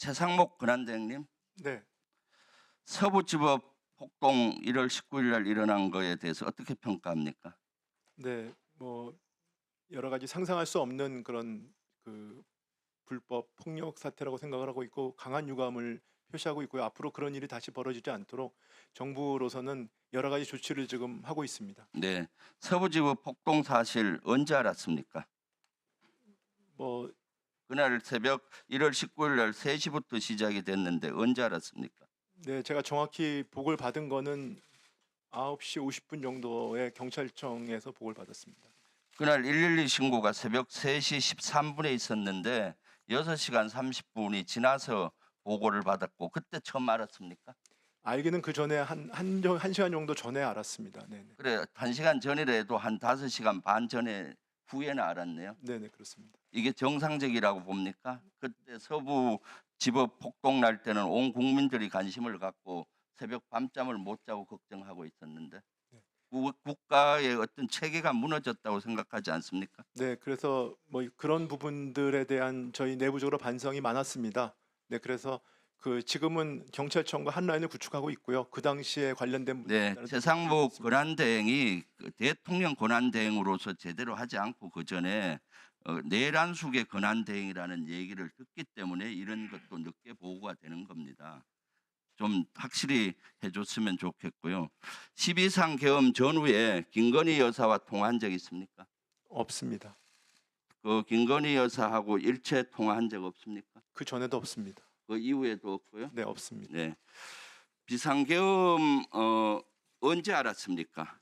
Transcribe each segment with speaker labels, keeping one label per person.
Speaker 1: 최상목 권한대행님,
Speaker 2: 네,
Speaker 1: 서부지법 폭동 1월 19일 날 일어난 거에 대해서 어떻게 평가합니까?
Speaker 2: 네, 뭐 여러 가지 상상할 수 없는 그런 그 불법 폭력 사태라고 생각을 하고 있고 강한 유감을 표시하고 있고요. 앞으로 그런 일이 다시 벌어지지 않도록 정부로서는 여러 가지 조치를 지금 하고 있습니다.
Speaker 1: 네, 서부지법 폭동 사실 언제 알았습니까?
Speaker 2: 뭐
Speaker 1: 그날 새벽 1월 19일 날 3시부터 시작이 됐는데 언제 알았습니까?
Speaker 2: 네, 제가 정확히 보고를 받은 거는 9시 50분 정도에 경찰청에서 보고를 받았습니다.
Speaker 1: 그날 112 신고가 새벽 3시 13분에 있었는데 6시간 30분이 지나서 보고를 받았고 그때 처음 알았습니까?
Speaker 2: 알기는 그 전에 한 시간 정도 전에 알았습니다. 네, 네,
Speaker 1: 그래, 1시간 전이라도 한 5시간 반 전에 후에는 알았네요.
Speaker 2: 네, 네, 그렇습니다.
Speaker 1: 이게 정상적이라고 봅니까? 그때 서부 지법 폭동 날 때는 온 국민들이 관심을 갖고 새벽 밤잠을 못 자고 걱정하고 있었는데
Speaker 2: 네.
Speaker 1: 국가의 어떤 체계가 무너졌다고 생각하지 않습니까?
Speaker 2: 네, 그래서 뭐 그런 부분들에 대한 저희 내부적으로 반성이 많았습니다. 네, 그래서 지금은 경찰청과 한 라인을 구축하고 있고요. 그 당시에 관련된
Speaker 1: 네,
Speaker 2: 분들은
Speaker 1: 최상목 권한대행이 그 대통령 권한대행으로서 제대로 하지 않고 그 전에 내란숙의 권한대행이라는 얘기를 듣기 때문에 이런 것도 늦게 보고가 되는 겁니다. 좀 확실히 해줬으면 좋겠고요. 12상 계엄 전후에 김건희 여사와 통화한 적 있습니까?
Speaker 2: 없습니다.
Speaker 1: 그 김건희 여사하고 일체 통화한 적 없습니까?
Speaker 2: 그 전에도 없습니다.
Speaker 1: 그 이후에도 없고요.
Speaker 2: 네, 없습니다.
Speaker 1: 네, 비상계엄 언제 알았습니까?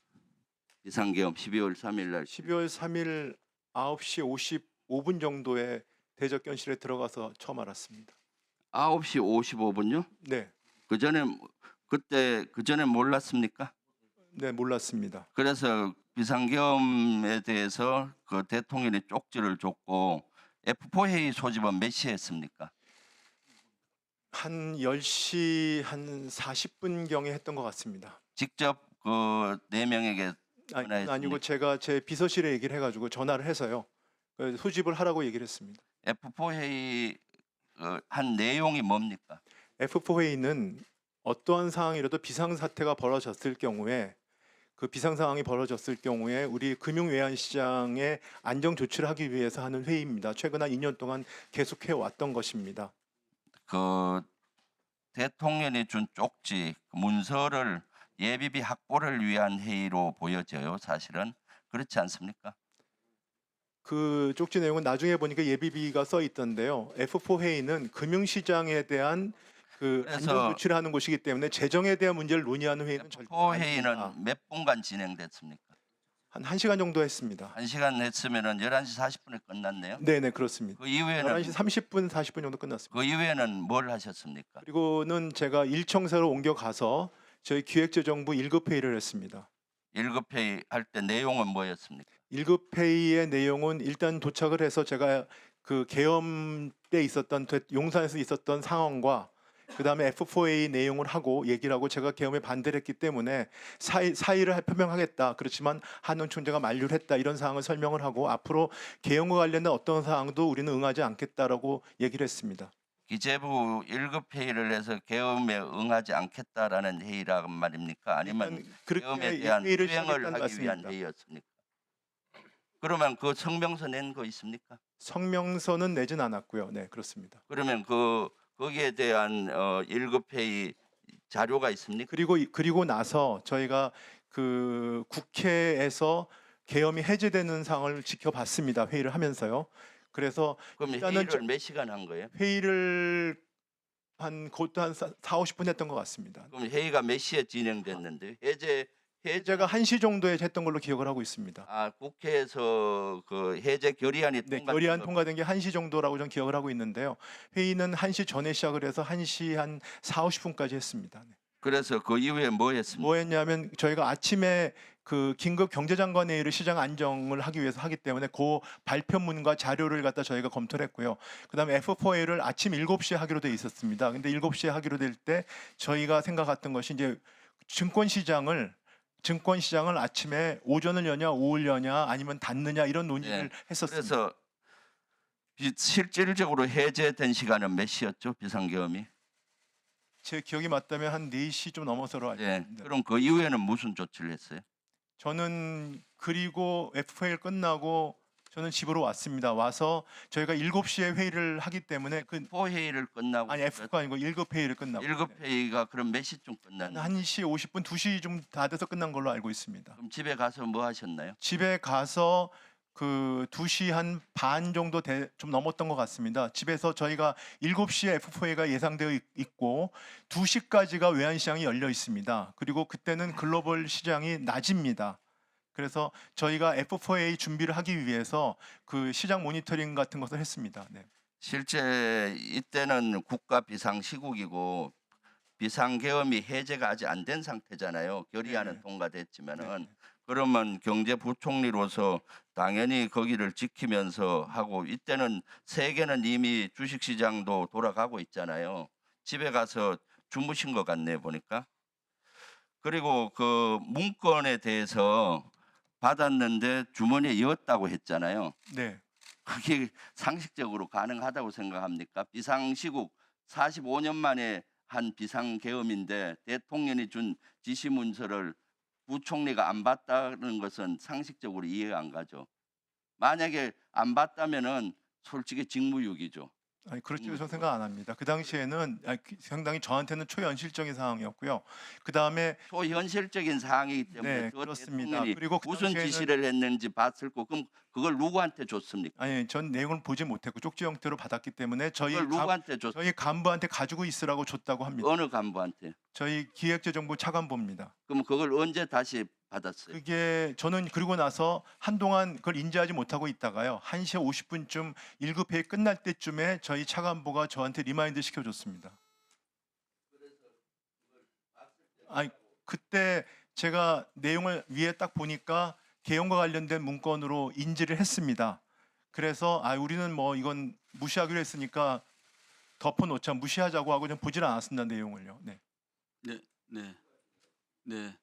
Speaker 1: 비상계엄 12월 3일 날
Speaker 2: 12월 3일 9시 55분 정도에 대적견실에 들어가서 처음 알았습니다.
Speaker 1: 9시 55분요?
Speaker 2: 네,
Speaker 1: 그 전에 몰랐습니까?
Speaker 2: 네, 몰랐습니다.
Speaker 1: 그래서 비상계엄에 대해서 그 대통령이 쪽지를 줬고 F4 회의 소집은 몇 시에 했습니까?
Speaker 2: 한 10시 한 40분경에 했던 것 같습니다.
Speaker 1: 직접 그 4명에게
Speaker 2: 아니,
Speaker 1: 전화했습니까?
Speaker 2: 아니고 제가 제 비서실에 얘기를 해가지고 전화를 해서요. 소집을 하라고 얘기를 했습니다.
Speaker 1: F4 회의 한 내용이 뭡니까?
Speaker 2: F4 회의는 어떠한 상황이라도 비상사태가 벌어졌을 경우에 그 비상 상황이 벌어졌을 경우에 우리 금융외환시장의 안정 조치를 하기 위해서 하는 회의입니다. 최근 한 2년 동안 계속해 왔던 것입니다.
Speaker 1: 그 대통령이 준 쪽지 그 문서를 예비비 확보를 위한 회의로 보여져요. 사실은 그렇지 않습니까?
Speaker 2: 그 쪽지 내용은 나중에 보니까 예비비가 써 있던데요. F4 회의는 금융시장에 대한 그
Speaker 1: 그래서
Speaker 2: 안정 조치를 하는 곳이기 때문에 재정에 대한 문제를 논의하는 회의는 절대
Speaker 1: F4
Speaker 2: 아닙니다.
Speaker 1: 회의는 몇 분간 진행됐습니까?
Speaker 2: 한 1시간 정도 했습니다.
Speaker 1: 1시간 했으면은 11시 40분에 끝났네요.
Speaker 2: 네, 그렇습니다.
Speaker 1: 그 이후에는
Speaker 2: 11시 30분, 40분 정도 끝났습니다.
Speaker 1: 그 이후에는 뭘 하셨습니까?
Speaker 2: 그리고는 제가 일청사로 옮겨가서 저희 기획재정부 1급 회의를 했습니다.
Speaker 1: 1급 회의 할 때 내용은 뭐였습니까?
Speaker 2: 1급 회의의 내용은 일단 도착을 해서 제가 그 계엄 때 있었던 용산에서 있었던 상황과 그 다음에 F4A 내용을 하고 얘기를 하고 제가 계엄에 반대를 했기 때문에 사의를 표명하겠다. 그렇지만 한원 총재가 만류를 했다. 이런 사항을 설명을 하고 앞으로 계엄과 관련된 어떤 사항도 우리는 응하지 않겠다라고 얘기를 했습니다.
Speaker 1: 기재부 1급 회의를 해서 계엄에 응하지 않겠다라는 회의란 말입니까? 아니면
Speaker 2: 일단 그렇게
Speaker 1: 계엄에 대한
Speaker 2: 회의를
Speaker 1: 수행을
Speaker 2: 시작했다는 것
Speaker 1: 하기 위한
Speaker 2: 같습니다.
Speaker 1: 회의였습니까? 그러면 그 성명서 낸 거 있습니까?
Speaker 2: 성명서는 내진 않았고요. 네, 그렇습니다.
Speaker 1: 그러면 거기에 대한 1급 회의 자료가 있습니까?
Speaker 2: 그리고 나서 저희가 그 국회에서 계엄이 해제되는 상황을 지켜봤습니다. 회의를 하면서요. 그래서
Speaker 1: 그럼
Speaker 2: 일단은
Speaker 1: 회의를 몇 시간 한 거예요?
Speaker 2: 회의를 그것도 한 4, 50분 했던 것 같습니다.
Speaker 1: 그럼 회의가 몇 시에 진행됐는데
Speaker 2: 제가 1시 정도에 했던 걸로 기억을 하고 있습니다.
Speaker 1: 국회에서 그 해제 결의안이
Speaker 2: 네,
Speaker 1: 통과.
Speaker 2: 결의안 통과된 게 1시 정도라고 저는 기억을 하고 있는데요. 회의는 1시 전에 시작을 해서 1시 한 4, 50분까지 했습니다. 네.
Speaker 1: 그래서 그 이후에 뭐 했습니까?
Speaker 2: 뭐 했냐면 저희가 아침에 그 긴급 경제장관 회의를 시장 안정을 하기 위해서 하기 때문에 그 발표문과 자료를 갖다 저희가 검토를 했고요. 그다음에 F4A를 아침 7시에 하기로 돼 있었습니다. 근데 7시에 하기로 될 때 저희가 생각했던 것이 이제 증권시장을 아침에 오전을 여냐 오후를 여냐 아니면 닫느냐 이런 논의를 했었습니다.
Speaker 1: 그래서 실질적으로 해제된 시간은 몇 시였죠? 비상계엄이?
Speaker 2: 제 기억이 맞다면 한 4시 좀 넘어서로 알고
Speaker 1: 예.
Speaker 2: 있습니다.
Speaker 1: 그럼 그 이후에는 무슨 조치를 했어요?
Speaker 2: 저는 그리고 FA를 끝나고 저는 집으로 왔습니다. 와서 저희가 7시에 회의를 하기 때문에 그
Speaker 1: 포회의를 끝나고
Speaker 2: 아니 F가 아니고 1급 회의를 끝나고
Speaker 1: 1급 회의가 그럼 몇 시쯤
Speaker 2: 한
Speaker 1: 끝났나요?
Speaker 2: 1시 50분, 2시 좀 다 돼서 끝난 걸로 알고 있습니다.
Speaker 1: 그럼 집에 가서 뭐 하셨나요?
Speaker 2: 집에 가서 그 2시 한 반 정도 좀 넘었던 것 같습니다. 집에서 저희가 7시에 F4A가 예상되어 있고 2시까지가 외환시장이 열려 있습니다. 그리고 그때는 글로벌 시장이 낮입니다. 그래서 저희가 F4A 준비를 하기 위해서 그 시장 모니터링 같은 것을 했습니다. 네.
Speaker 1: 실제 이때는 국가 비상 시국이고 비상계엄이 해제가 아직 안 된 상태잖아요. 결의안은
Speaker 2: 네네.
Speaker 1: 통과됐지만은
Speaker 2: 네네.
Speaker 1: 그러면 경제부총리로서 당연히 거기를 지키면서 하고 이때는 세계는 이미 주식시장도 돌아가고 있잖아요. 집에 가서 주무신 것 같네 보니까. 그리고 그 문건에 대해서 받았는데 주머니에 넣었다고 했잖아요.
Speaker 2: 네.
Speaker 1: 그게 상식적으로 가능하다고 생각합니까? 비상시국 45년 만에 한 비상계엄인데 대통령이 준 지시문서를 부총리가 안 봤다는 것은 상식적으로 이해가 안 가죠. 만약에 안 봤다면은 솔직히 직무유기죠.
Speaker 2: 아니 그렇죠. 저는 생각 안 합니다. 그 당시에는 상당히 저한테는 초현실적인 상황이었고요. 그 다음에
Speaker 1: 초현실적인 사항이기 때문에
Speaker 2: 네,
Speaker 1: 저
Speaker 2: 그렇습니다.
Speaker 1: 대통령이
Speaker 2: 그리고 그
Speaker 1: 무슨
Speaker 2: 당시에는
Speaker 1: 지시를 했는지 봤을 거 그럼 그걸 누구한테 줬습니까?
Speaker 2: 아니 전 내용을 보지 못했고 쪽지 형태로 받았기 때문에
Speaker 1: 그걸 누구한테 줬?
Speaker 2: 저희 간부한테 가지고 있으라고 줬다고 합니다.
Speaker 1: 어느 간부한테?
Speaker 2: 저희 기획재정부 차관보입니다.
Speaker 1: 그럼 그걸 언제 다시 받았어요?
Speaker 2: 그게 저는 그리고 나서 한동안 그걸 인지하지 못하고 있다가요. 1시 50분쯤 1급 회의 끝날 때쯤에 저희 차관보가 저한테 리마인드 시켜줬습니다. 아니 그때 제가 내용을 위에 딱 보니까 개헌과 관련된 문건으로 인지를 했습니다. 그래서 우리는 뭐 이건 무시하기로 했으니까 덮어놓자 무시하자고 하고 좀 보질 않았습니다 내용을요. 네.
Speaker 3: 네, 네, 네.